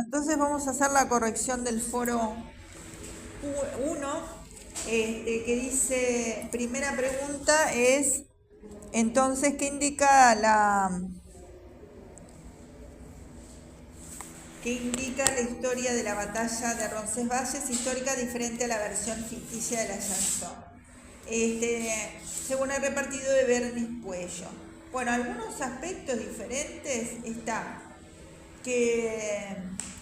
Entonces vamos a hacer la corrección del foro 1, que dice, primera pregunta es, entonces, ¿qué indica la historia de la batalla de Roncesvalles histórica diferente a la versión ficticia de la chanson? Según el repartido de Bernis Puello. Bueno, algunos aspectos diferentes está que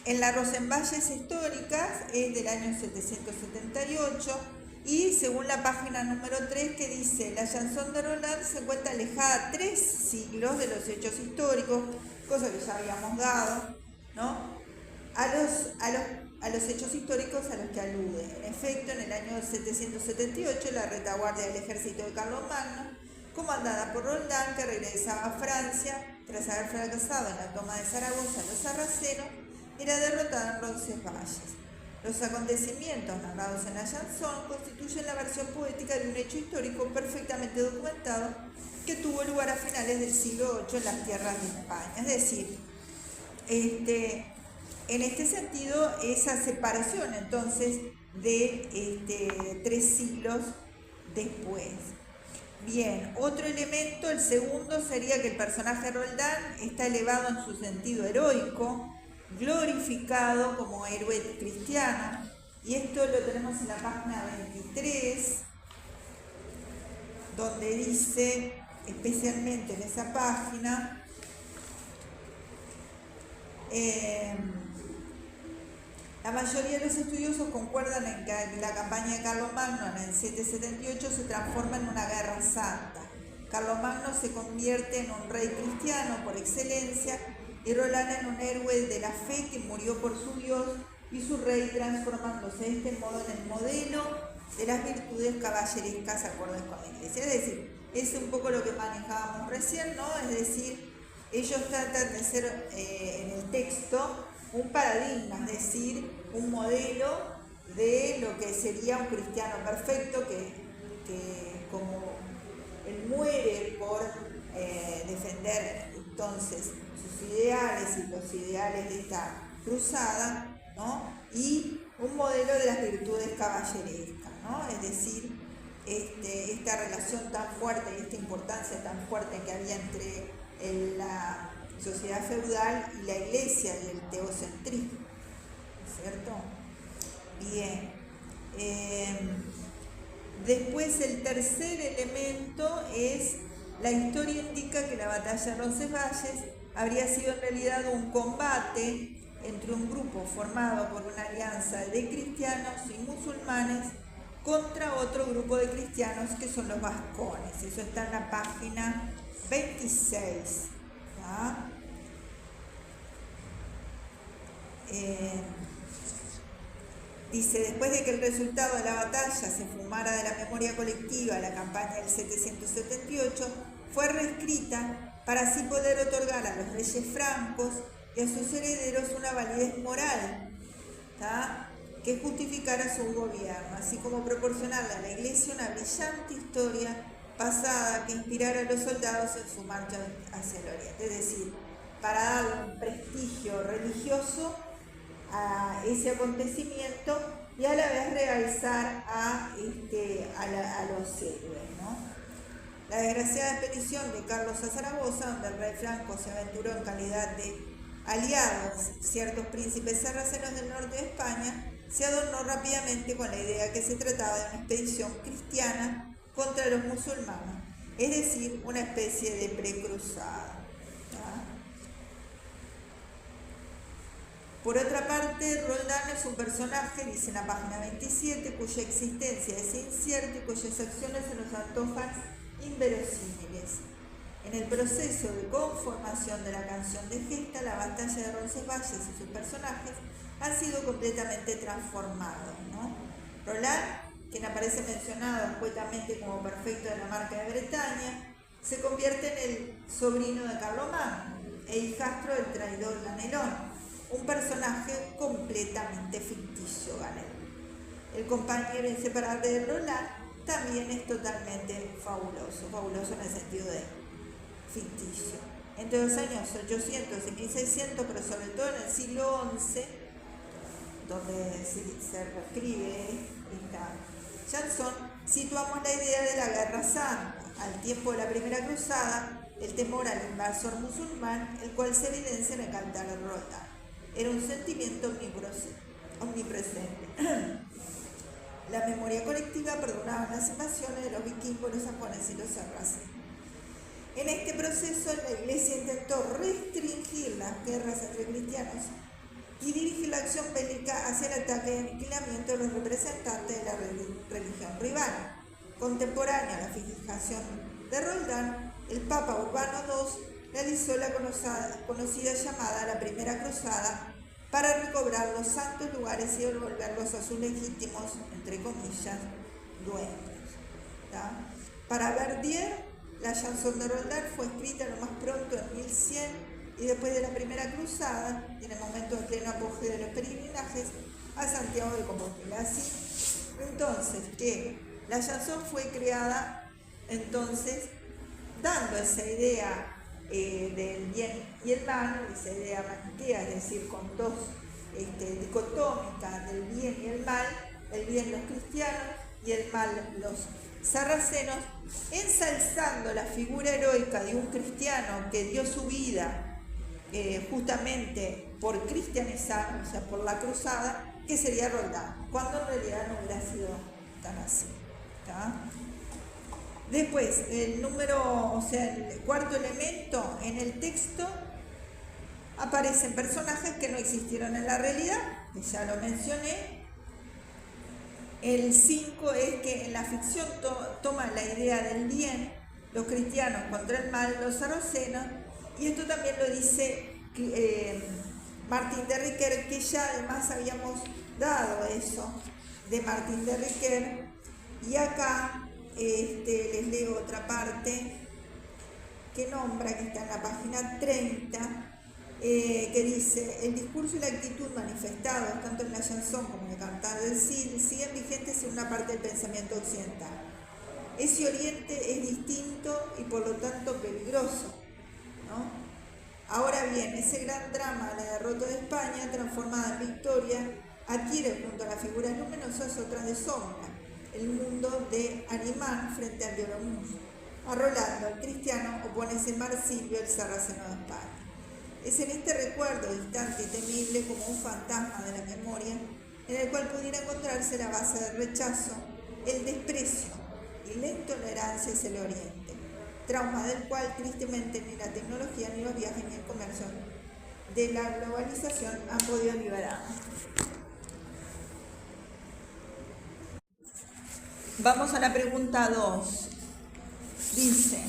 en las Roncesvalles históricas es del año 778 y según la página número 3 que dice, la chanson de Roland se encuentra alejada 3 siglos de los hechos históricos, cosa que ya habíamos dado, ¿no? A los hechos históricos a los que alude. En efecto, en el año 778, la retaguardia del ejército de Carlomagno, comandada por Roldán, que regresaba a Francia tras haber fracasado en la toma de Zaragoza a los sarracenos, era derrotada en Roncesvalles. Los acontecimientos narrados en la chanson constituyen la versión poética de un hecho histórico perfectamente documentado que tuvo lugar a finales del siglo VIII en las tierras de España. Es decir, en este sentido, esa separación entonces de 3 siglos después. Bien, otro elemento, el segundo, sería que el personaje Roldán está elevado en su sentido heroico, glorificado como héroe cristiano, y esto lo tenemos en la página 23, donde dice, especialmente en esa página, la mayoría de los estudiosos concuerdan en que la campaña de Carlomagno en el 778 se transforma en una guerra santa. Carlomagno se convierte en un rey cristiano por excelencia y Roland en un héroe de la fe que murió por su Dios y su rey, transformándose de este modo en el modelo de las virtudes caballerescas acordes con la Iglesia. Es decir, es un poco lo que manejábamos recién, ¿no? Es decir, ellos tratan de ser en el texto un paradigma, es decir, un modelo de lo que sería un cristiano perfecto que como él muere por defender entonces sus ideales y los ideales de esta cruzada, ¿no? Y un modelo de las virtudes caballerescas, ¿no? Es decir, esta relación tan fuerte y esta importancia tan fuerte que había entre la sociedad feudal y la iglesia y el teocentrismo, ¿cierto? Bien. Después el tercer elemento es, la historia indica que la batalla de Roncesvalles habría sido en realidad un combate entre un grupo formado por una alianza de cristianos y musulmanes contra otro grupo de cristianos que son los vascones. Eso está en la página 26. ¿Ya? Dice, después de que el resultado de la batalla se fumara de la memoria colectiva, la campaña del 778 fue reescrita para así poder otorgar a los reyes francos y a sus herederos una validez moral, ¿tá?, que justificara su gobierno, así como proporcionarle a la Iglesia una brillante historia pasada que inspirara a los soldados en su marcha hacia el oriente. Es decir, para darle un prestigio religioso a ese acontecimiento y a la vez realzar a los héroes, ¿no? La desgraciada expedición de Carlos a Zaragoza, donde el rey franco se aventuró en calidad de aliados ciertos príncipes sarracenos del norte de España, se adornó rápidamente con la idea que se trataba de una expedición cristiana contra los musulmanes, es decir, una especie de precruzada. Por otra parte, Roldán es un personaje, dice en la página 27, cuya existencia es incierta y cuyas acciones se nos antojan inverosímiles. En el proceso de conformación de la canción de gesta, la batalla de Roncesvalles y sus personajes han sido completamente transformados, ¿no? Roland, quien aparece mencionado escuetamente como prefecto de la Marca de Bretaña, se convierte en el sobrino de Carlomagno e hijastro del traidor Ganelón, un personaje completamente ficticio, Ganelón. El compañero inseparable de Roland también es totalmente fabuloso en el sentido de ficticio. entre los años 800 y 1600, pero sobre todo en el siglo XI, donde se reescribe esta chanson, situamos la idea de la Guerra Santa. Al tiempo de la Primera Cruzada, el temor al invasor musulmán, el cual se evidencia en el cantar de Roldán. Era un sentimiento omnipresente. La memoria colectiva perdonaba las invasiones de los vikingos, los sajones y los sarracenos. En este proceso, la Iglesia intentó restringir las guerras entre cristianos y dirigir la acción bélica hacia el ataque y aniquilamiento de los representantes de la religión rival. Contemporáneo a la fijación de Roldán, el Papa Urbano II realizó la conocida llamada la Primera Cruzada para recobrar los santos lugares y devolverlos a sus legítimos, entre comillas, dueños. ¿Tá? Para Verdier, la chanson de Roldán fue escrita lo más pronto en 1100 y después de la Primera Cruzada, en el momento de pleno apogeo de los peregrinajes a Santiago de Compostela. Así, entonces, que la chanson fue creada, entonces, dando esa idea del bien y el mal, esa idea maniquea, es decir, con dos dicotómicas del bien y el bien los cristianos y el mal los sarracenos, ensalzando la figura heroica de un cristiano que dio su vida justamente por cristianizar, o sea, por la cruzada, que sería Roldán, cuando en realidad no hubiera sido tan así. ¿Tá? Después, el cuarto elemento en el texto, aparecen personajes que no existieron en la realidad, que ya lo mencioné. El 5 es que en la ficción toma la idea del bien, los cristianos contra el mal, los sarracenos, y esto también lo dice Martín de Riquer, que ya además habíamos dado eso de Martín de Riquer, y acá les leo otra parte que nombra, que está en la página 30, que dice: el discurso y la actitud manifestados tanto en la chanson como en el cantar del Cid siguen vigentes en una parte del pensamiento occidental. Ese oriente es distinto y por lo tanto peligroso, ¿no? Ahora bien, ese gran drama, la derrota de España transformada en victoria, adquiere junto a las figuras luminosas otras de sombra, el mundo de Arimán frente al Violomus. A Rolando, el cristiano, opónese Marsilio, el sarraceno de España. Es en este recuerdo distante y temible como un fantasma de la memoria, en el cual pudiera encontrarse la base del rechazo, el desprecio y la intolerancia hacia el oriente, trauma del cual tristemente ni la tecnología, ni los viajes, ni el comercio de la globalización han podido liberar. Vamos a la pregunta 2. Dice: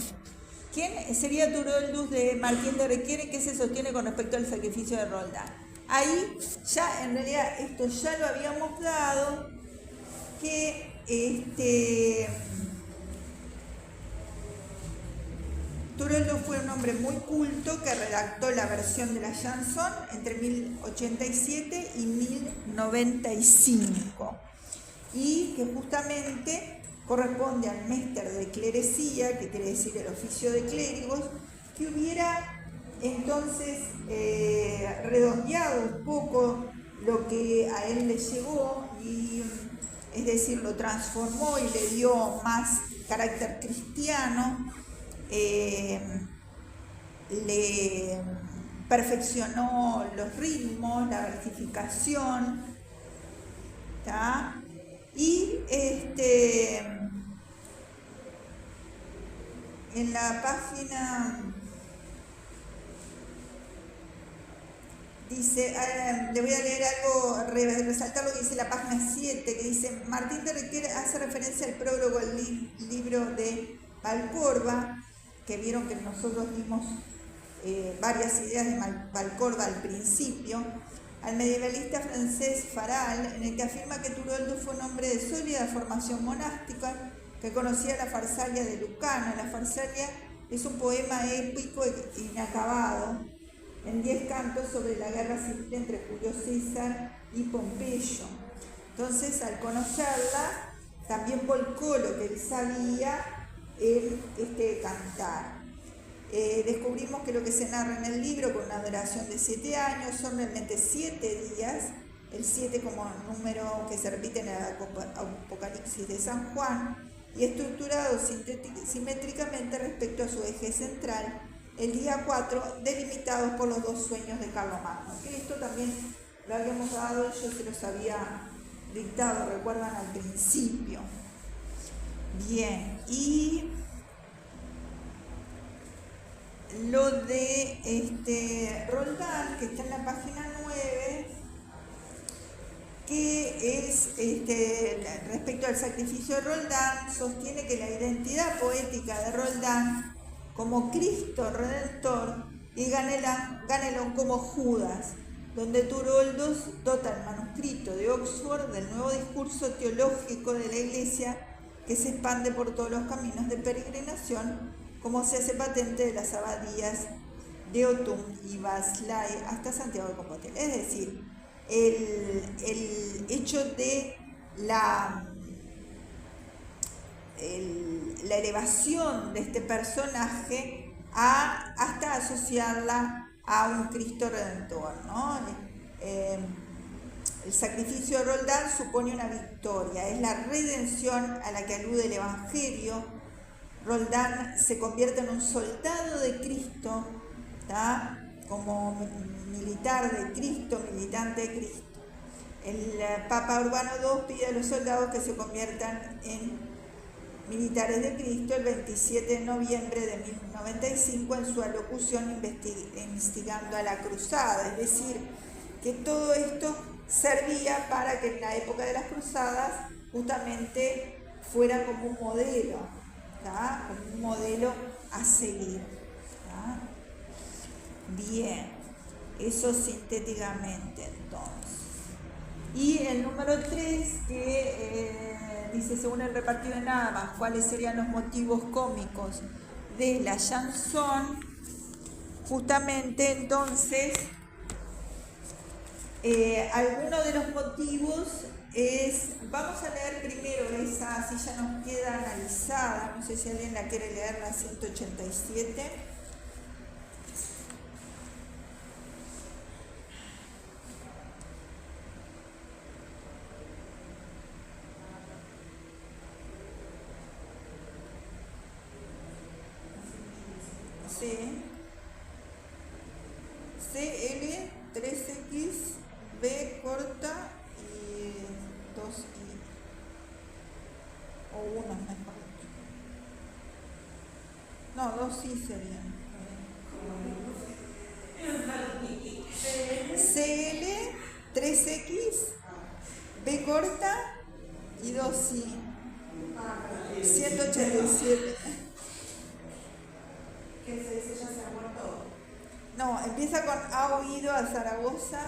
¿quién sería Turoldus de Martín de Riquer y qué se sostiene con respecto al sacrificio de Roldán? Ahí ya, en realidad, esto ya lo habíamos dado, que Turoldus fue un hombre muy culto que redactó la versión de la chanson entre 1087 y 1095 y que justamente corresponde al Mester de Clerecía, que quiere decir el oficio de clérigos, que hubiera entonces redondeado un poco lo que a él le llegó, y es decir, lo transformó y le dio más carácter cristiano, le perfeccionó los ritmos, la versificación, ¿tá? Y en la página dice, le voy a leer algo, resaltar lo que dice la página 7, que dice: Martín de Riquer hace referencia al prólogo del libro de Valcorba, que vieron que nosotros dimos varias ideas de Valcorba al principio, al medievalista francés Faral, en el que afirma que Turoldus fue un hombre de sólida formación monástica, que conocía la Farsalia de Lucano. La Farsalia es un poema épico e inacabado, en 10 cantos, sobre la guerra civil entre Julio César y Pompeyo. Entonces, al conocerla, también volcó lo que él sabía en este cantar. Descubrimos que lo que se narra en el libro, con una duración de 7 años, son realmente 7 días, el 7 como número que se repite en el Apocalipsis de San Juan, y estructurado simétricamente respecto a su eje central, el día 4, delimitados por los 2 sueños de Carlomagno. Que esto también lo habíamos dado, yo se los había dictado, recuerdan, al principio. Bien, y lo de Roldán, que está en la página 9, que es respecto al sacrificio de Roldán, sostiene que la identidad poética de Roldán como Cristo Redentor y Ganelón como Judas, donde Turoldos dota el manuscrito de Oxford del nuevo discurso teológico de la Iglesia que se expande por todos los caminos de peregrinación, como se hace patente de las abadías de Otum y Baslay hasta Santiago de Compostela. Es decir, el hecho de la elevación de este personaje hasta asociarla a un Cristo Redentor, ¿no? El sacrificio de Roldán supone una victoria, es la redención a la que alude el Evangelio. Roldán se convierte en un soldado de Cristo, ¿tá? Como militar de Cristo, militante de Cristo. El Papa Urbano II pide a los soldados que se conviertan en militares de Cristo el 27 de noviembre de 1095 en su alocución instigando a la cruzada. Es decir, que todo esto servía para que en la época de las cruzadas justamente fuera como un modelo, ¿tá? Como un modelo a seguir, ¿tá? Bien, eso sintéticamente entonces. Y el número 3, que dice, según el repartido de nada más, cuáles serían los motivos cómicos de la chanson. Justamente entonces, algunos de los motivos es, vamos a leer primero esa, si ya nos queda analizada, no sé si alguien la quiere leer, la 187. Sí. CL 3X B corta y 2I o 1 mejor. No, 2I serían. CL 3X B corta y 2I 187. ¿Qué se dice? ¿Ya se ha muerto? No, empieza con ha oído a Zaragoza.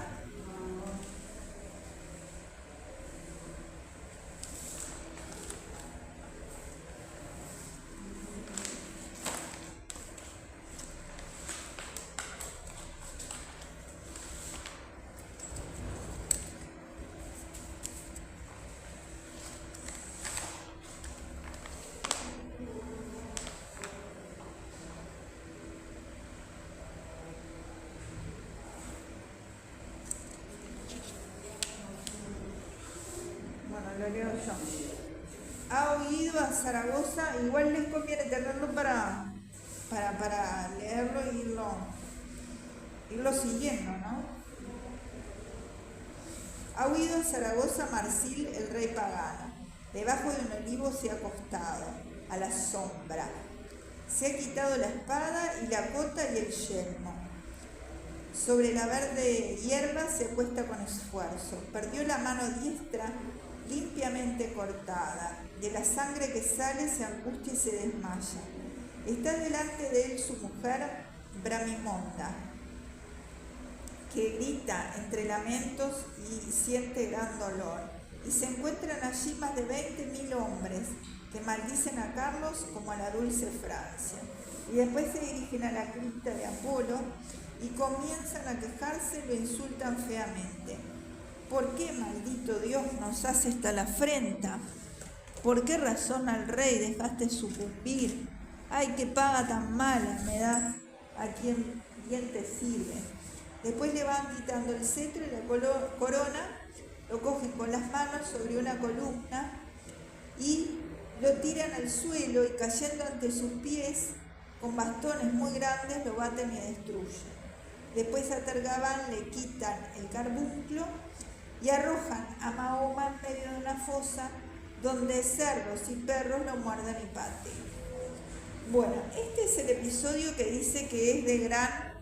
Lo leo yo. Ha oído a Zaragoza, igual les conviene tenerlo para leerlo e irlo siguiendo, ¿no? Ha oído a Zaragoza Marsil, el rey pagano. Debajo de un olivo se ha acostado, a la sombra. Se ha quitado la espada y la cota y el yelmo. Sobre la verde hierba se acuesta con esfuerzo. Perdió la mano diestra limpiamente cortada. De la sangre que sale se angustia y se desmaya. Está delante de él su mujer Bramimonda, que grita entre lamentos y siente gran dolor. Y se encuentran allí más de 20.000 hombres que maldicen a Carlos como a la dulce Francia. Y después se dirigen a la cripta de Apolo y comienzan a quejarse y lo insultan feamente. ¿Por qué, maldito Dios, nos hace esta la afrenta? ¿Por qué razón al rey dejaste sucumbir? Ay, qué paga tan mala me das, ¿a quién te sirve? Después le van quitando el cetro y la corona, lo cogen con las manos sobre una columna y lo tiran al suelo y cayendo ante sus pies, con bastones muy grandes, lo baten y destruyen. Después a Tergabán le quitan el carbunclo y arrojan a Mahoma en medio de una fosa donde cerdos y perros lo muerden y patean. Bueno, este es el episodio que dice que es de gran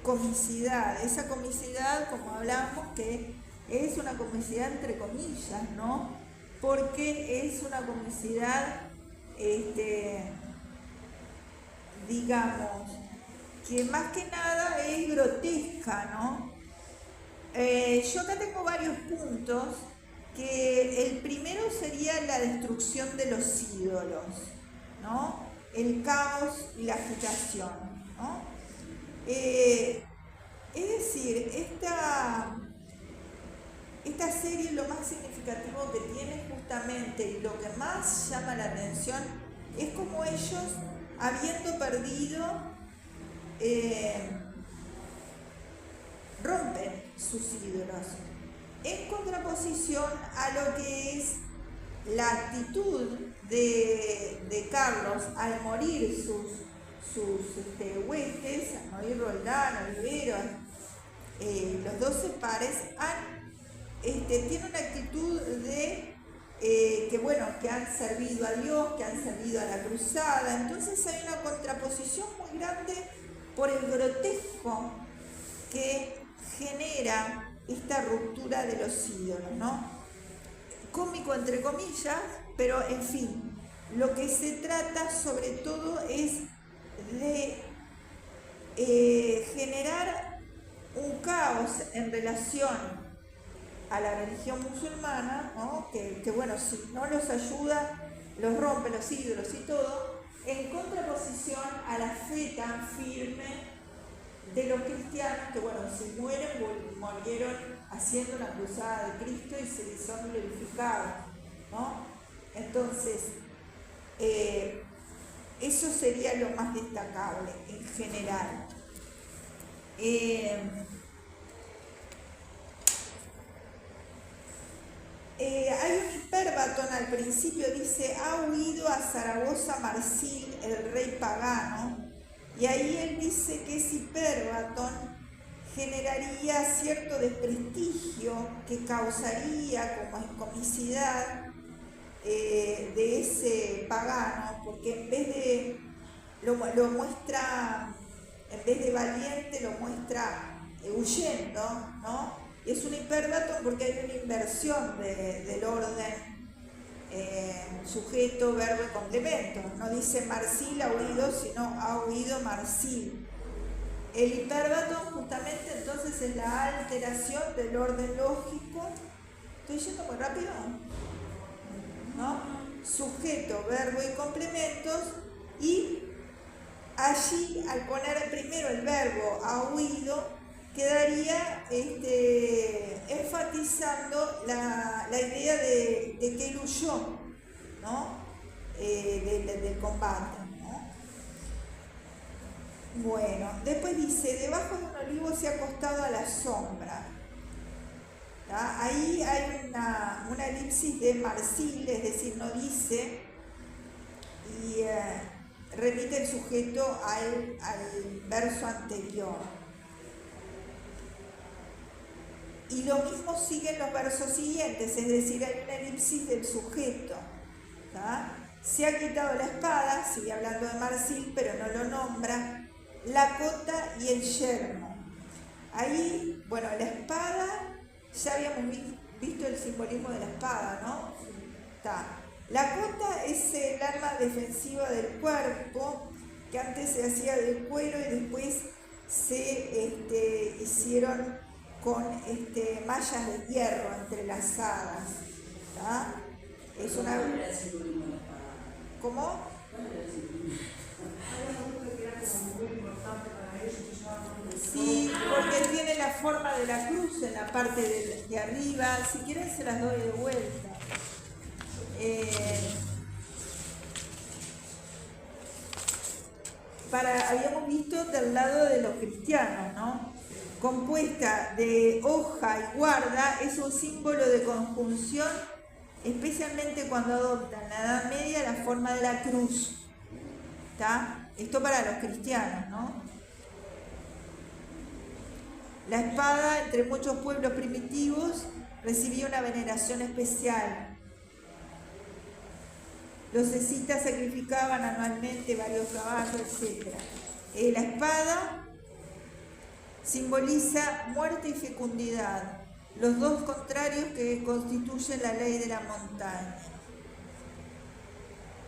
comicidad. Esa comicidad, como hablamos, que es una comicidad entre comillas, ¿no? Porque es una comicidad, digamos, que más que nada es grotesca, ¿no? Yo acá tengo varios puntos, que el primero sería la destrucción de los ídolos, ¿no? El caos y la agitación, ¿no? Es decir, esta serie lo más significativo que tiene justamente y lo que más llama la atención es como ellos, habiendo perdido, rompen sus ídolos, en contraposición a lo que es la actitud de Carlos al morir sus huestes, al morir Roldán, Olivero, los 12 pares, tiene una actitud de que han servido a Dios, que han servido a la cruzada. Entonces hay una contraposición muy grande por el grotesco que genera esta ruptura de los ídolos, ¿no? Cómico entre comillas, pero en fin, lo que se trata sobre todo es de generar un caos en relación a la religión musulmana, ¿no? Que bueno, si no los ayuda, los rompe los ídolos y todo, en contraposición a la fe tan firme de los cristianos que, bueno, si mueren, murieron haciendo la cruzada de Cristo y se son glorificados, ¿no? Entonces, eso sería lo más destacable en general. Hay un hiperbatón al principio, dice, ha huido a Zaragoza Marsil, el rey pagano, y ahí él dice que ese hiperbatón generaría cierto desprestigio que causaría como comicidad de ese pagano, porque en vez de lo muestra, en vez de valiente, lo muestra huyendo, ¿no? Es un hiperbatón porque hay una inversión del orden sujeto, verbo y complemento. No dice Marsil ha huido, sino ha huido Marsil. El hiperbatón justamente entonces es la alteración del orden lógico. ¿Estoy yendo muy rápido? ¿No? Sujeto, verbo y complementos, y allí al poner primero el verbo ha huido quedaría enfatizando la idea de que él huyó, ¿no? Del combate, ¿no? Bueno, después dice, debajo de un olivo se ha acostado a la sombra. ¿Tá? Ahí hay una elipsis de Marsil, es decir, no dice, y remite el sujeto al verso anterior. Y lo mismo siguen los versos siguientes, es decir, hay una elipsis del sujeto. ¿Tá? Se ha quitado la espada, sigue hablando de Marsil, pero no lo nombra, la cota y el yermo. Ahí, bueno, la espada, ya habíamos visto el simbolismo de la espada, ¿no? ¿Tá? La cota es el arma defensiva del cuerpo, que antes se hacía del cuero y después se hicieron con mallas de hierro entrelazadas. ¿Tá? Es una... ¿Cómo? Sí, porque tiene la forma de la cruz en la parte de arriba. Si quieren se las doy de vuelta. habíamos visto del lado de los cristianos, ¿no? Compuesta de hoja y guarda, es un símbolo de conjunción, especialmente cuando adopta en la Edad Media la forma de la cruz. ¿Está? Esto para los cristianos, ¿no? La espada, entre muchos pueblos primitivos, recibía una veneración especial. Los escitas sacrificaban anualmente varios caballos, etc. La espada simboliza muerte y fecundidad, los dos contrarios que constituyen la ley de la montaña.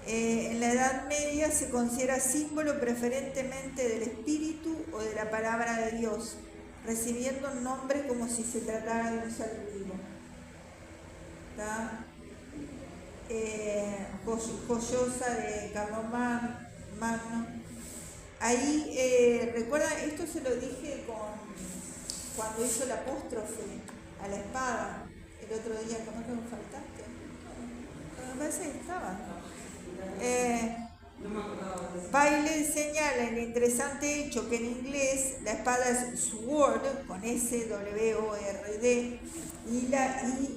En la Edad Media se considera símbolo preferentemente del espíritu o de la palabra de Dios, recibiendo un nombre como si se tratara de un ser vivo. ¿Está? Joyosa de Carlomagno. Ahí, recuerda, esto se lo dije cuando hizo el apóstrofe a la espada el otro día, ¿cómo que me faltaste? Me parece que estaba. Bailey señala el interesante hecho que en inglés la espada es sword, con S-W-O-R-D, y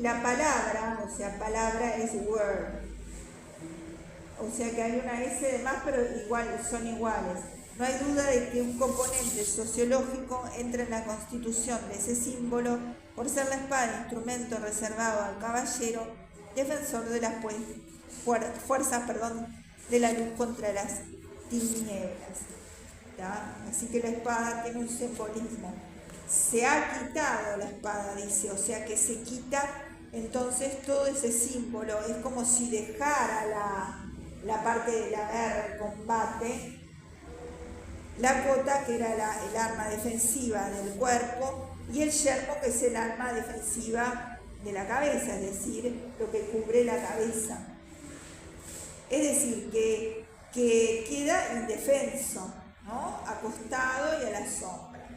la palabra, o sea, palabra es word. O sea que hay una S de más, pero son iguales. No hay duda de que un componente sociológico entra en la constitución de ese símbolo por ser la espada instrumento reservado al caballero, defensor de las fuerzas de la luz contra las tinieblas. ¿Tá? Así que la espada tiene un simbolismo. Se ha quitado la espada, dice, o sea que se quita, entonces todo ese símbolo es como si dejara la parte de la guerra, el combate, la cota, que era el arma defensiva del cuerpo, y el yelmo, que es el arma defensiva de la cabeza, es decir, lo que cubre la cabeza. Es decir, que queda indefenso, ¿no? Acostado y a la sombra.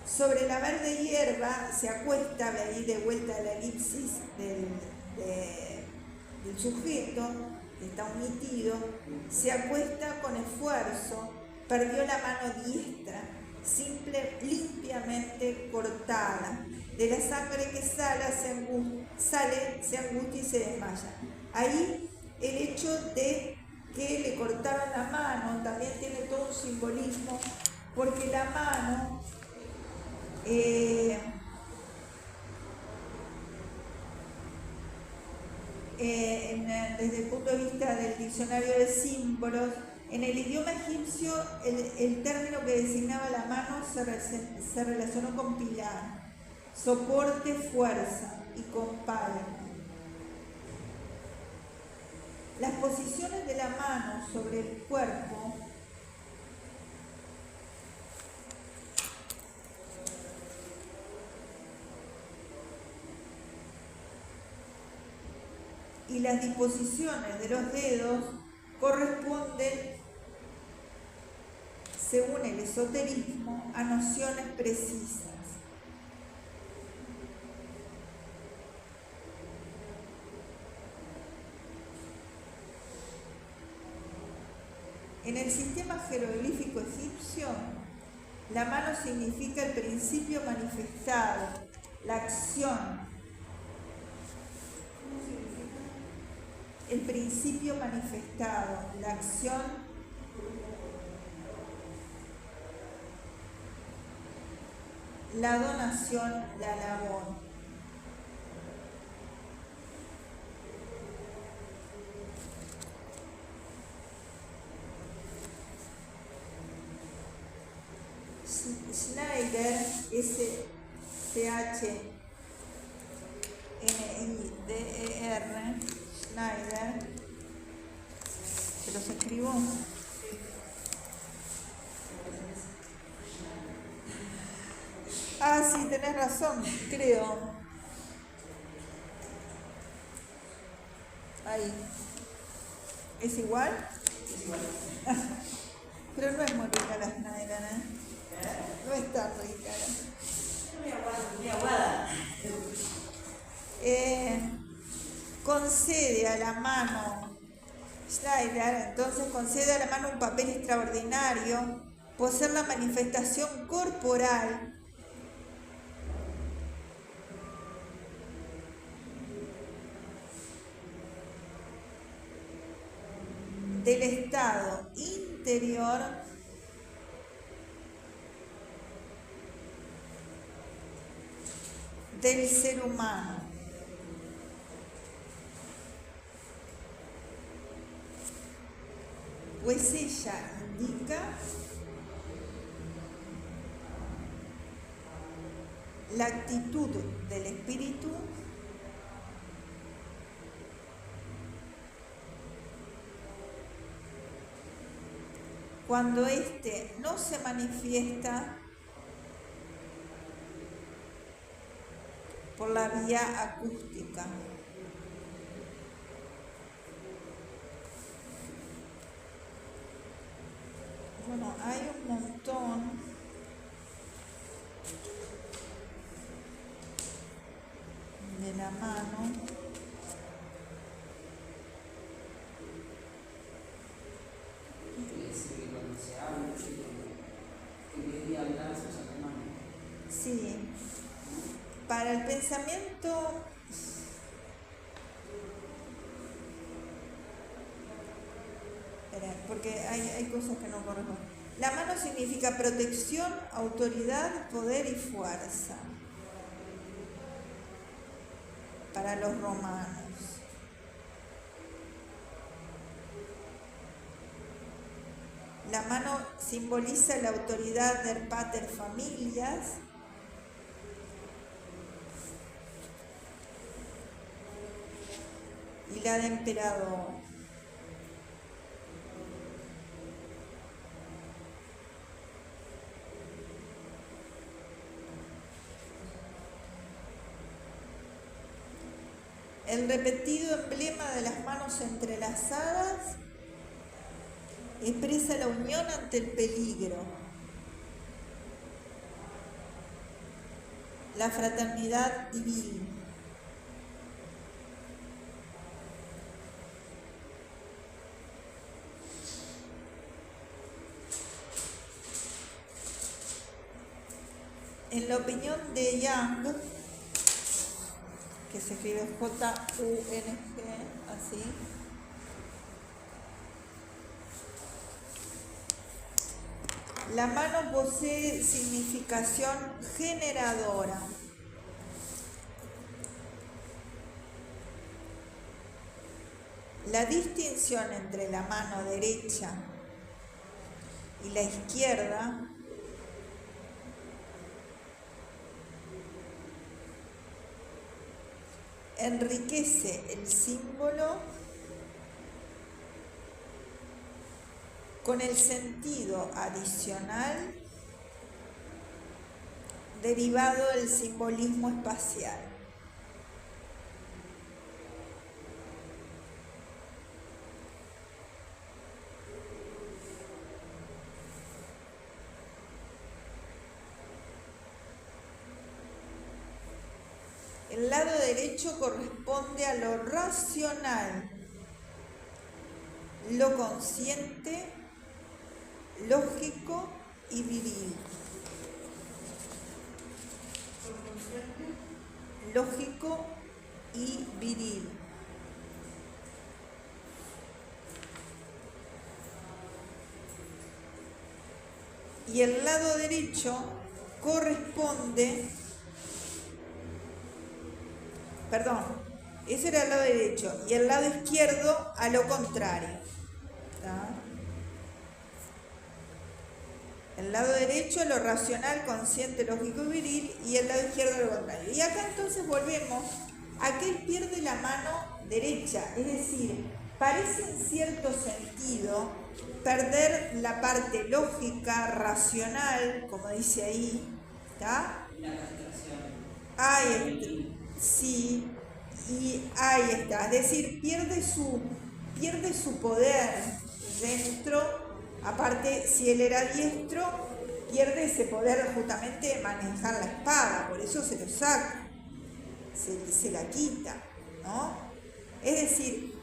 Sobre la verde hierba se acuesta, ve ahí de vuelta la elipsis del sujeto, que está omitido, se acuesta con esfuerzo, perdió la mano diestra, limpiamente cortada. De la sangre que sale, se angustia y se desmaya. Ahí el hecho de que le cortaron la mano también tiene todo un simbolismo, porque la mano desde el punto de vista del diccionario de símbolos, en el idioma egipcio el término que designaba la mano se relacionó con pilar, soporte, fuerza, y con palma. Las posiciones de la mano sobre el cuerpo y las disposiciones de los dedos corresponden, según el esoterismo, a nociones precisas. En el sistema jeroglífico egipcio, la mano significa el principio manifestado, la acción. El principio manifestado, la acción, la donación, la labor. Schneider, S-C-H-N-I-D-E-R, Schneider, ¿se los escribo? Ah, sí, tenés razón, creo. Ahí. ¿Es igual? Es igual. Pero no es muy rica la Schneider, ¿eh? No es tan rica. Muy aguada. Concede a la mano Schneider entonces concede a la mano un papel extraordinario por ser la manifestación corporal del estado interior del ser humano. Pues ella indica la actitud del espíritu cuando éste no se manifiesta por la vía acústica. Bueno, hay un montón de la mano. Sí, para el pensamiento porque hay cosas que no corresponden. La mano significa protección, autoridad, poder y fuerza para los romanos. La mano simboliza la autoridad del pater familias y la de emperador. El repetido emblema de las manos entrelazadas expresa la unión ante el peligro, la fraternidad divina. En la opinión de Young, que se escribe J-U-N-G, así, la mano posee significación generadora. La distinción entre la mano derecha y la izquierda enriquece el símbolo con el sentido adicional derivado del simbolismo espacial. El lado derecho corresponde a lo racional, lo consciente, lógico y viril. Lógico y viril. Y el lado derecho corresponde, ese era el lado derecho, y el lado izquierdo a lo contrario. ¿Está? El lado derecho lo racional, consciente, lógico y viril, y el lado izquierdo lo contrario. Y acá entonces volvemos a que él pierde la mano derecha, es decir, parece en cierto sentido perder la parte lógica, racional, como dice ahí, ¿está? La castración. Ahí está, sí, y ahí está, es decir, pierde su poder dentro. Aparte, si él era diestro, pierde ese poder justamente de manejar la espada, por eso se lo saca, se la quita, ¿no? Es decir,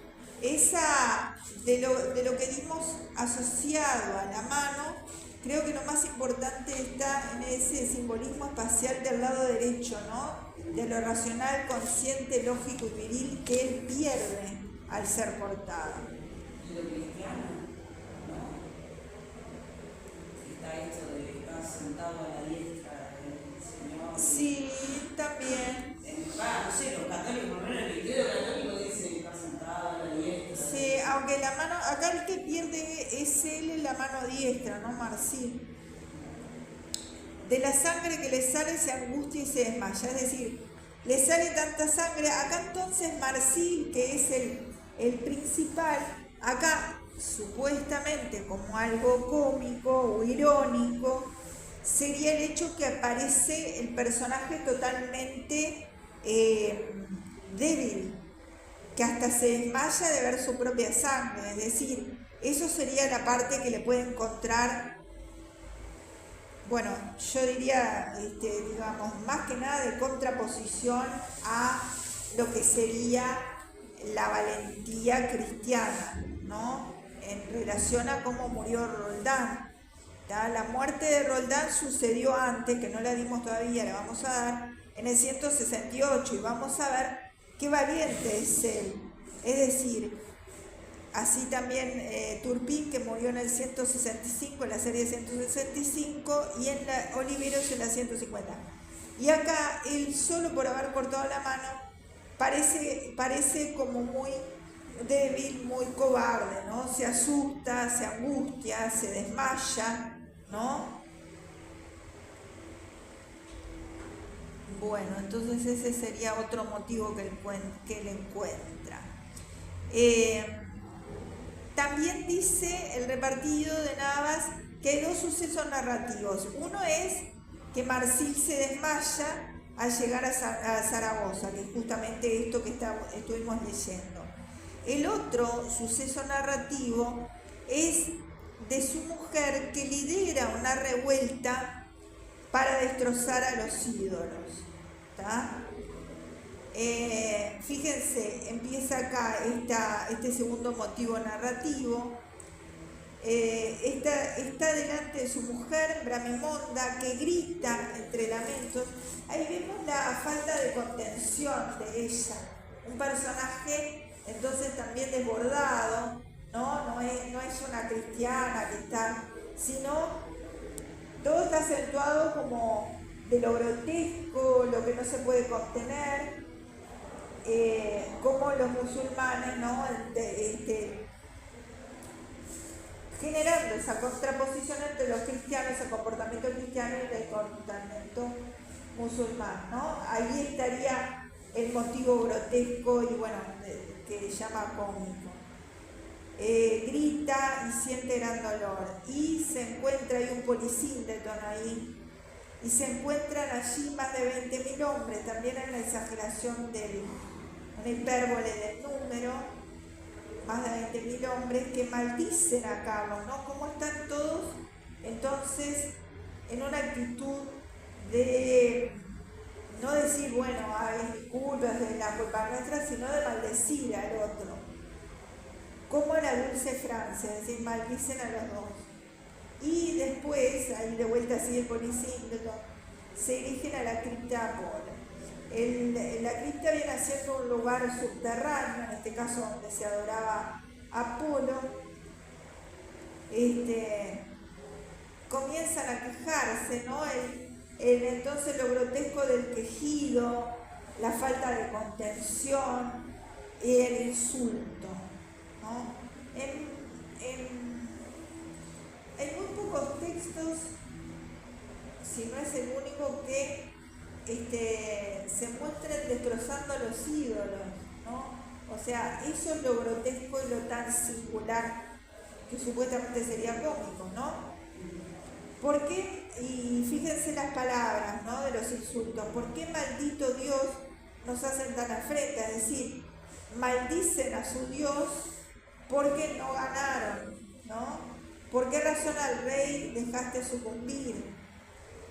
de lo que dimos asociado a la mano, creo que lo más importante está en ese simbolismo espacial del lado derecho, ¿no? De lo racional, consciente, lógico y viril que él pierde al ser portado. Y lo cristiano, ¿no? Está hecho de estar sentado a la diestra del Señor. Sí, también. No sé, los católicos, por el credo católico dice estar sentado a la diestra. Sí, aunque la mano, acá el que pierde es él en la mano diestra, ¿no? Marsil. De la sangre que le sale se angustia y se desmaya, es decir, le sale tanta sangre. Acá entonces Marsil, que es el principal, acá supuestamente como algo cómico o irónico, sería el hecho que aparece el personaje totalmente débil, que hasta se desmaya de ver su propia sangre, es decir, eso sería la parte que le puede encontrar, bueno, yo diría, digamos, más que nada de contraposición a lo que sería la valentía cristiana, ¿no? En relación a cómo murió Roldán. ¿Tá? La muerte de Roldán sucedió antes, que no la dimos todavía, la vamos a dar, en el 168, y vamos a ver qué valiente es él. Es decir, así también Turpin, que murió en el 165, en la serie 165, y en la Oliveros en la 150. Y acá, él solo por haber cortado la mano, parece como muy débil, muy cobarde, ¿no? Se asusta, se angustia, se desmaya, ¿no? Bueno, entonces ese sería otro motivo que él encuentra. También dice el repartido de Navas que hay dos sucesos narrativos. Uno es que Marsil se desmaya al llegar a Zaragoza, que es justamente esto que estuvimos leyendo. El otro suceso narrativo es de su mujer, que lidera una revuelta para destrozar a los ídolos. ¿Tá? Fíjense, empieza acá este segundo motivo narrativo. Está delante de su mujer, Bramimonda, que grita entre lamentos. Ahí vemos la falta de contención de ella. Un personaje entonces también desbordado, ¿no? No es una cristiana que está, sino todo está acentuado como de lo grotesco, lo que no se puede contener, como los musulmanes, ¿no? Generando esa contraposición entre los cristianos, el comportamiento cristiano y el comportamiento musulmán, ¿no? Ahí estaría el motivo grotesco y bueno, que llama cómico. Grita y siente gran dolor, y se encuentra ahí un polisíndeton ahí, y se encuentran allí más de 20.000 hombres, también en la exageración una hipérbole del número, más de 20.000 hombres que maldicen a Carlos, ¿no? ¿Cómo están todos? Entonces, en una actitud de no decir, bueno, hay disculpas de la culpa nuestra, sino de maldecir al otro. Como en la Dulce Francia, es decir, maldicen a los dos. Y después, ahí de vuelta sigue el polisíndeton, se dirigen a la cripta Apolo. La cripta viene siendo un lugar subterráneo, en este caso donde se adoraba Apolo. Comienzan a quejarse, ¿no? Entonces lo grotesco del quejido, la falta de contención y el insulto, ¿no? Hay muy pocos textos, si no es el único, que se muestren destrozando a los ídolos, ¿no? O sea, eso es lo grotesco y lo tan singular que supuestamente sería cómico, ¿no? ¿Por qué? Y fíjense las palabras, ¿no? De los insultos. ¿Por qué maldito Dios nos hacen tan afrenta? Es decir, maldicen a su Dios porque no ganaron, ¿no? ¿Por qué razón al rey dejaste sucumbir?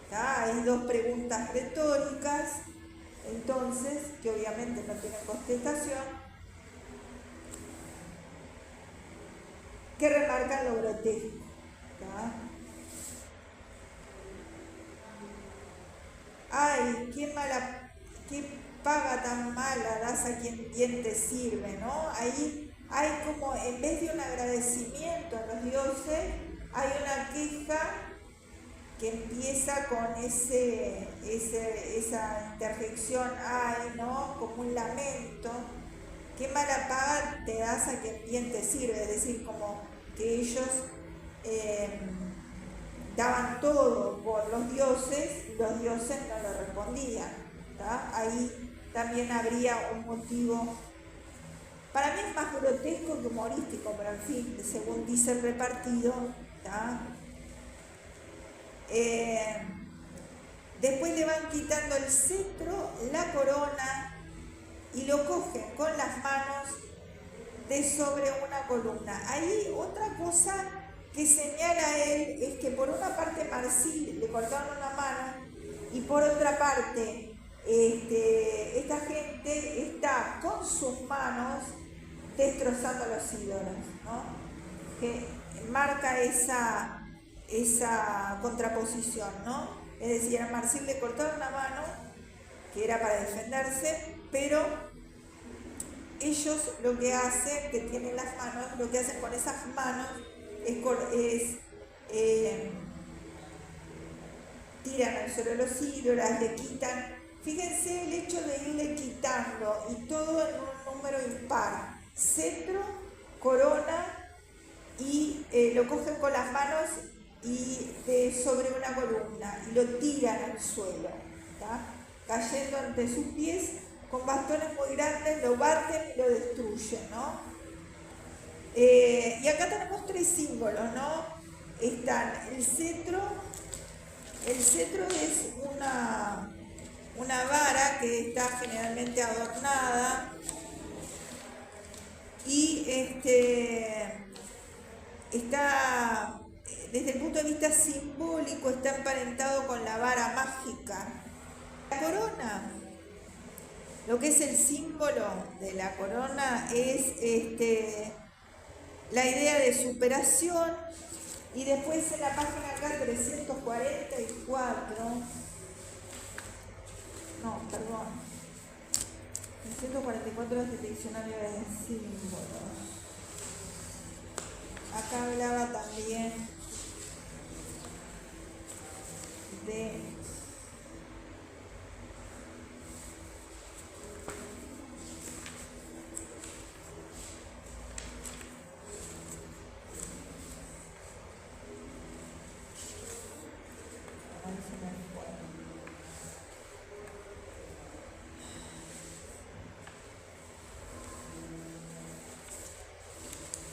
¿Tá? Hay dos preguntas retóricas, entonces, que obviamente no tienen contestación. que remarcan lo grotesco. ¿Tá? Ay, qué paga tan mala das a quien bien te sirve, ¿no? Ahí hay como, en vez de un agradecimiento a los dioses, hay una queja que empieza con esa interjección, ay, ¿no? Como un lamento. Qué mala paga te das a quien bien te sirve, es decir, como que ellos daban todo por los dioses y los dioses no le respondían. ¿Tá? Ahí también habría un motivo, para mí es más grotesco que humorístico, pero en fin, según dice el repartido. ¿Tá? Después le van quitando el cetro, la corona, y lo cogen con las manos de sobre una columna. Ahí otra cosa que señala él es que por una parte Marsil le cortaron una mano y por otra parte esta gente está con sus manos destrozando los ídolos, ¿no? Que marca esa contraposición, ¿no? Es decir, a Marsil le cortaron una mano que era para defenderse, pero ellos lo que hacen, que tienen las manos, lo que hacen con esas manos es tiran al suelo los ídolos, le quitan. Fíjense el hecho de irle quitando, y todo en un número impar. Cetro, corona, y lo cogen con las manos y sobre una columna, y lo tiran al suelo, ¿tá? Cayendo ante sus pies, con bastones muy grandes, lo baten y lo destruyen, ¿no? Y acá tenemos tres símbolos, ¿no? Están el cetro es una vara que está generalmente adornada y está, desde el punto de vista simbólico, está emparentado con la vara mágica. La corona, lo que es el símbolo de la corona es la idea de superación, y después en la página acá 344, no, perdón, 344 es el diccionario de símbolos. Acá hablaba también de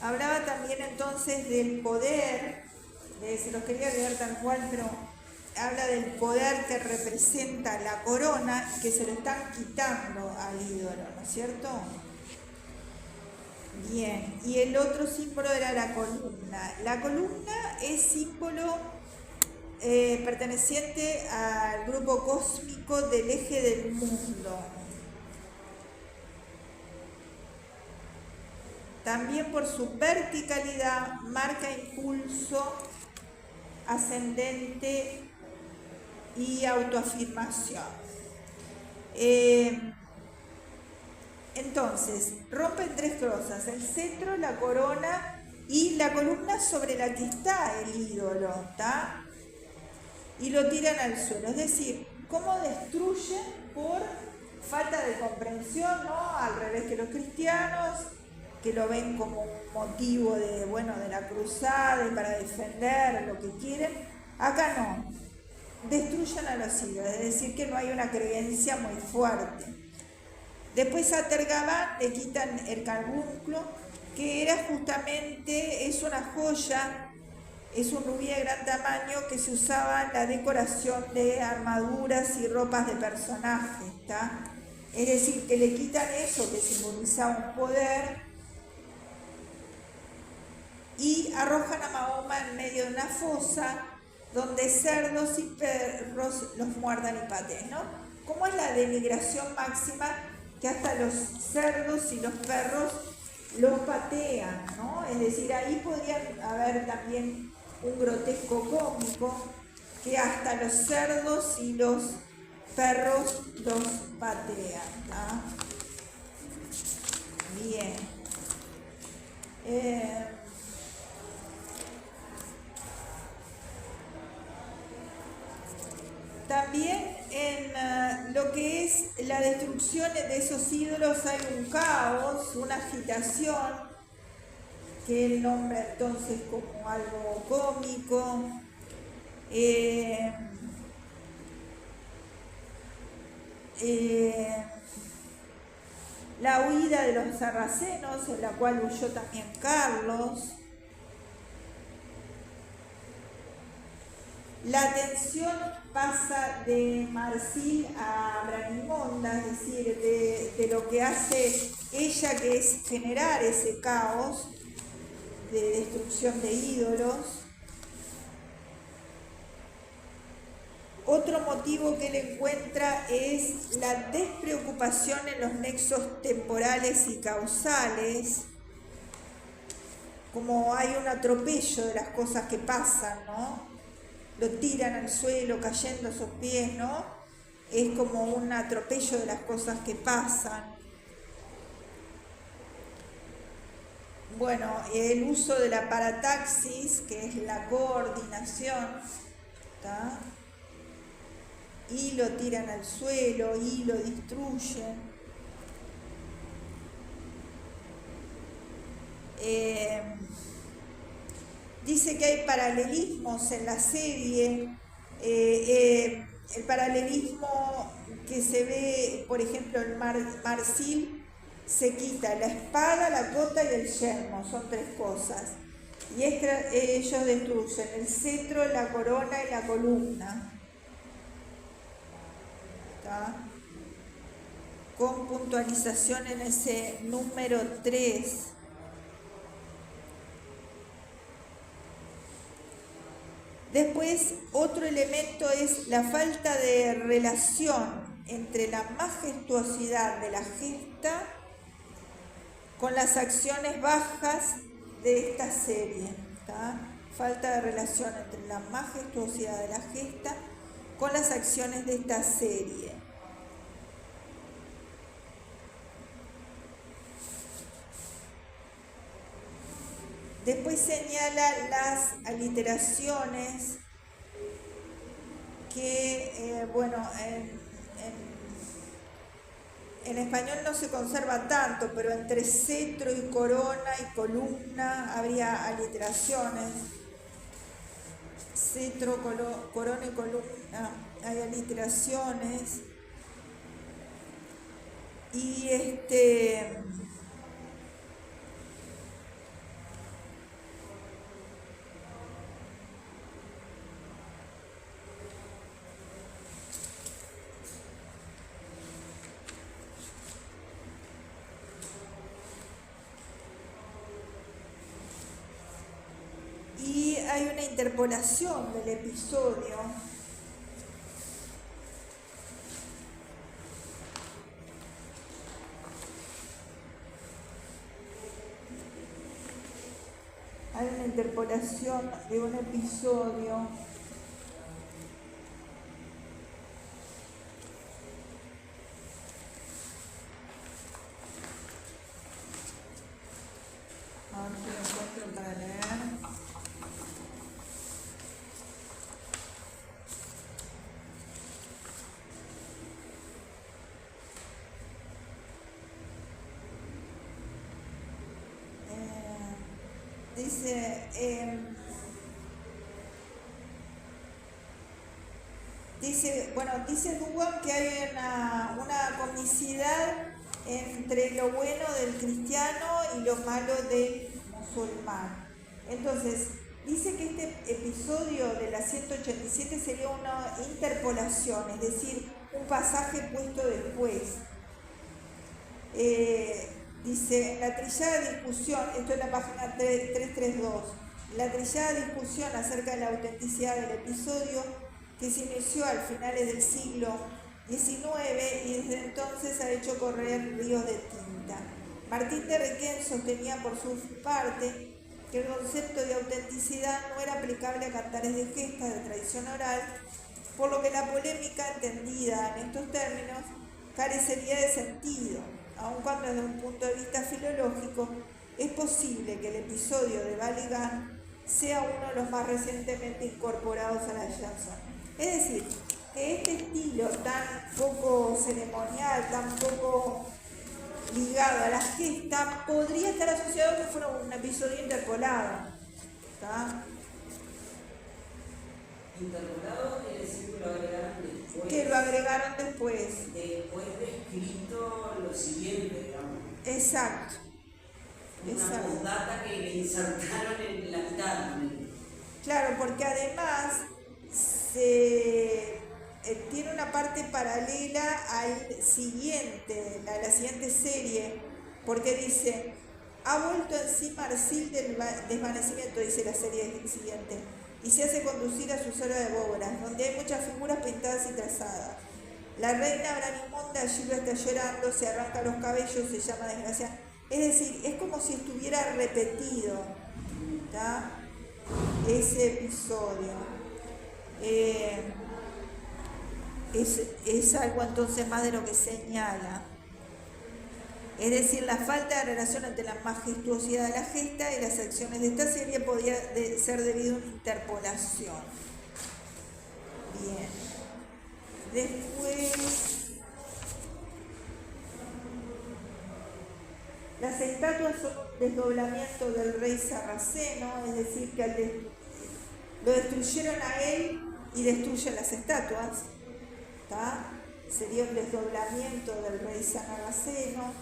hablaba también entonces del poder, se los quería leer tal cual, pero habla del poder que representa la corona, que se lo están quitando al ídolo, ¿no es cierto? Bien, y el otro símbolo era la columna. La columna es símbolo perteneciente al grupo cósmico del eje del mundo. También por su verticalidad marca impulso ascendente y autoafirmación. Entonces, rompen tres cosas: el cetro, la corona y la columna sobre la que está el ídolo, ¿tá? Y lo tiran al suelo. Es decir, cómo destruyen por falta de comprensión, ¿no? Al revés que los cristianos, que lo ven como un motivo de la cruzada y para defender lo que quieren. Acá no, destruyen a los ídolos, es decir, que no hay una creencia muy fuerte. Después a Tergabán le quitan el carbunclo, que era justamente, es una joya, es un rubí de gran tamaño que se usaba en la decoración de armaduras y ropas de personajes, ¿tá? Es decir, que le quitan eso que simbolizaba un poder y arrojan a Mahoma en medio de una fosa donde cerdos y perros los muerdan y pateen, ¿no? ¿Cómo es la denigración máxima que hasta los cerdos y los perros los patean, ¿no? Es decir, ahí podrían haber también un grotesco cómico que hasta los cerdos y los perros los patean, ¿tá? Bien. También en lo que es la destrucción de esos ídolos hay un caos, una agitación, que él nombra entonces como algo cómico. La huida de los sarracenos, en la cual huyó también Carlos. La tensión pasa de Marsil a Branimonda, es decir, de lo que hace ella, que es generar ese caos de destrucción de ídolos. Otro motivo que él encuentra es la despreocupación en los nexos temporales y causales, como hay un atropello de las cosas que pasan, ¿no? Lo tiran al suelo cayendo a sus pies, ¿no? Es como un atropello de las cosas que pasan. Bueno, el uso de la parataxis, que es la coordinación, ¿tá? Y lo tiran al suelo y lo destruyen. Dice que hay paralelismos en la serie, el paralelismo que se ve, por ejemplo, en Marsil se quita la espada, la cota y el yermo, son tres cosas. Y ellos destruyen el cetro, la corona y la columna. ¿Está? Con puntualización en ese número 3. Después, otro elemento es la falta de relación entre la majestuosidad de la gesta con las acciones bajas de esta serie, ¿tá? Falta de relación entre la majestuosidad de la gesta con las acciones de esta serie. Después señala las aliteraciones que, en español no se conserva tanto, pero entre cetro y corona y columna habría aliteraciones. Cetro, corona y columna, hay aliteraciones. Y hay una interpolación del episodio. Hay una interpolación de un episodio aquí lo encuentro para leer. Dice Dugan que hay una comicidad entre lo bueno del cristiano y lo malo del musulmán. Entonces, dice que este episodio de la 187 sería una interpolación, es decir, un pasaje puesto después. Dice, en la trillada discusión, esto es la página 332, la trillada discusión acerca de la autenticidad del episodio que se inició al finales del siglo XIX y desde entonces ha hecho correr ríos de tinta. Martín de Requén sostenía por su parte que el concepto de autenticidad no era aplicable a cantares de gesta de tradición oral, por lo que la polémica entendida en estos términos carecería de sentido, aun cuando desde un punto de vista filológico es posible que el episodio de Baligán sea uno de los más recientemente incorporados a la chanson. Es decir, que este estilo tan poco ceremonial, tan poco ligado a la gesta, podría estar asociado a que fuera un episodio interpolado. ¿Está? Interpolado quiere decir que lo agregaron después. Que lo agregaron después. Después de escrito lo siguiente, digamos. Exacto. Una postdata que le insertaron en la mitad. Claro, porque además tiene una parte paralela al siguiente, a la siguiente serie, porque dice, ha vuelto en sí Marsil del desvanecimiento, dice la serie siguiente, y se hace conducir a su sala de bóvedas, donde hay muchas figuras pintadas y trazadas. La reina Branimonda allí lo está llorando, se arranca los cabellos, se llama desgraciada. Es decir, es como si estuviera repetido, ¿tá? Ese episodio. Es algo entonces más de lo que señala. Es decir, la falta de relación entre la majestuosidad de la gesta y las acciones de esta serie podía ser debido a una interpolación. Bien. Después, las estatuas son un desdoblamiento del rey sarraceno, es decir, que lo destruyeron a él y destruyen las estatuas. ¿Tá? Sería un desdoblamiento del rey sarraceno.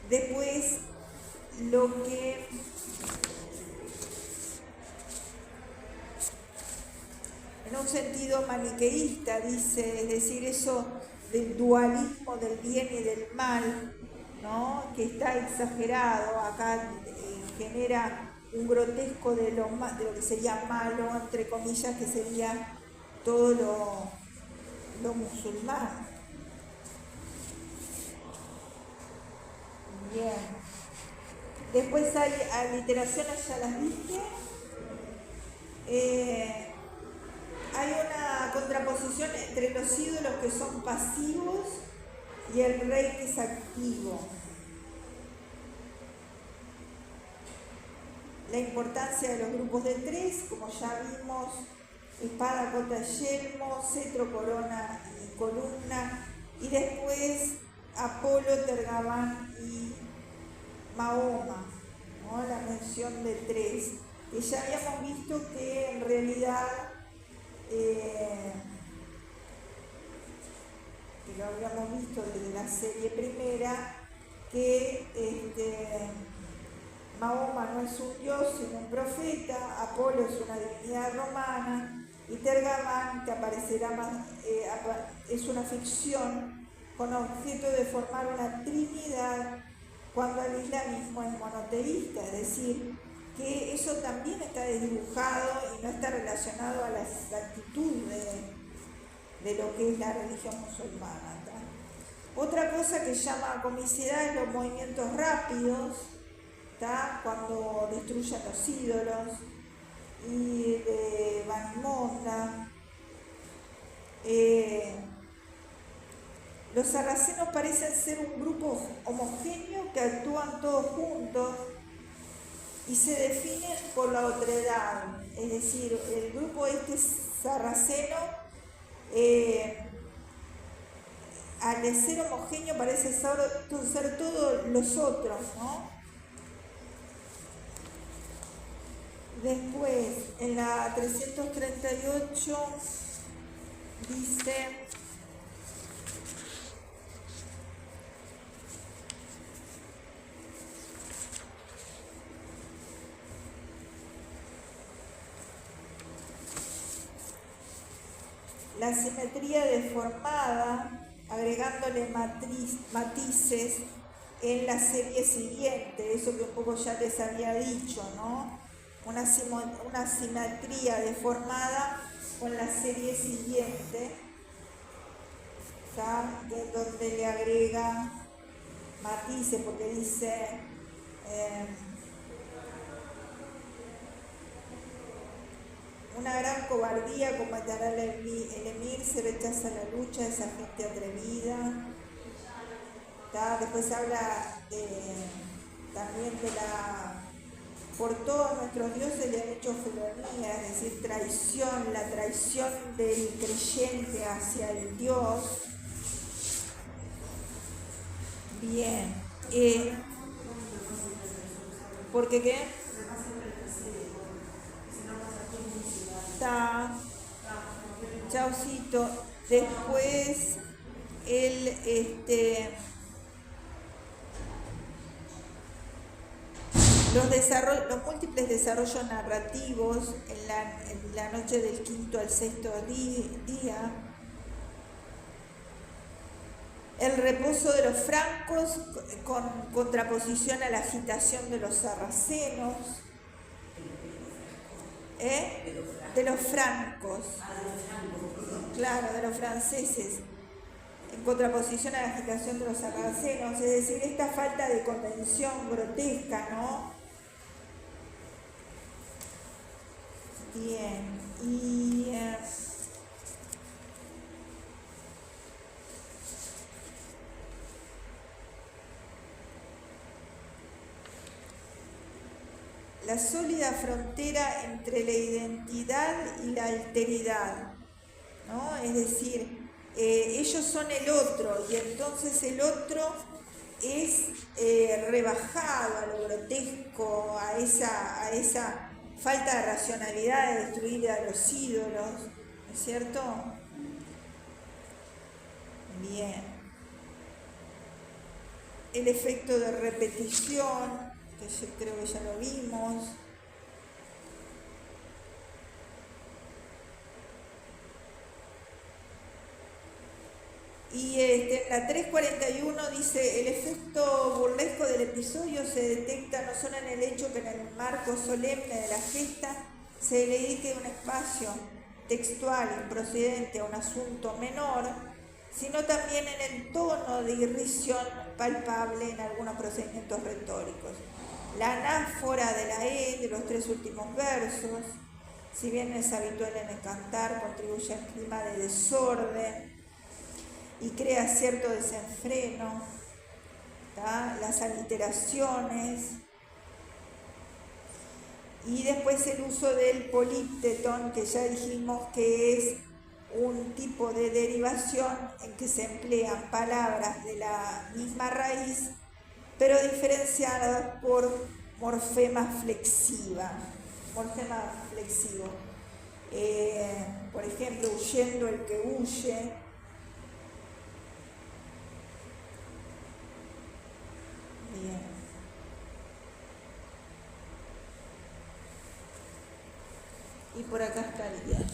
Después, lo que en un sentido maniqueísta dice, es decir, eso del dualismo del bien y del mal, ¿no? Que está exagerado, acá genera un grotesco de lo que sería malo, entre comillas, que sería todo lo musulmán. Bien. Después hay aliteraciones, ya las dije. Hay una contraposición entre los ídolos que son pasivos y el rey que es activo. La importancia de los grupos de tres, como ya vimos, espada, cota, yelmo, cetro, corona y columna, y después Apolo, Tergamán y Mahoma, ¿no? La mención de tres, que ya habíamos visto que en realidad, que lo habíamos visto desde la serie primera, que Mahoma no es un dios sino un profeta, Apolo es una divinidad romana y Tergamán, que aparecerá más, es una ficción con objeto de formar una trinidad cuando el islamismo es monoteísta, es decir, que eso también está desdibujado y no está relacionado a la exactitud de lo que es la religión musulmana. ¿Tá? Otra cosa que llama comicidad es los movimientos rápidos, ¿tá? Cuando destruyen los ídolos, y de Branimonda. Los sarracenos parecen ser un grupo homogéneo que actúan todos juntos y se definen por la otredad, es decir, el grupo sarraceno, al ser homogéneo parece ser todos los otros, ¿no? Después, en la 338 dice: la simetría deformada, agregándole matices en la serie siguiente, eso que un poco ya les había dicho, ¿no? Una simetría deformada con la serie siguiente, ¿tá? Donde le agrega matices, porque dice una gran cobardía comentará el emir, se rechaza la lucha, esa gente atrevida. Después habla también de por todos nuestros dioses le han hecho felonía, es decir, traición, la traición del creyente hacia el Dios. Bien, ¿porque qué? Está, chaucito. Después los múltiples desarrollos narrativos en la noche del quinto al sexto día, el reposo de los francos con contraposición a la agitación de los sarracenos, de los francos, claro, de los franceses, en contraposición a la agitación de los sarracenos, es decir, esta falta de contención grotesca, ¿no? Bien, y la sólida frontera entre la identidad y la alteridad, ¿no? Es decir, ellos son el otro y entonces el otro es rebajado a lo grotesco, a esa falta de racionalidad de destruir a los ídolos, ¿no es cierto? Bien. El efecto de repetición, que yo creo que ya lo vimos. Y la 341 dice, el efecto burlesco del episodio se detecta no solo en el hecho que en el marco solemne de la gesta se le dedique un espacio textual procedente a un asunto menor, sino también en el tono de irrisión palpable en algunos procedimientos retóricos. La anáfora de la de los 3 últimos versos, si bien es habitual en el cantar, contribuye al clima de desorden y crea cierto desenfreno, las aliteraciones, y después el uso del polípteton, que ya dijimos que es un tipo de derivación en que se emplean palabras de la misma raíz, pero diferenciadas por morfema flexivo. Por ejemplo, huyendo el que huye. Bien. Y por acá estaría.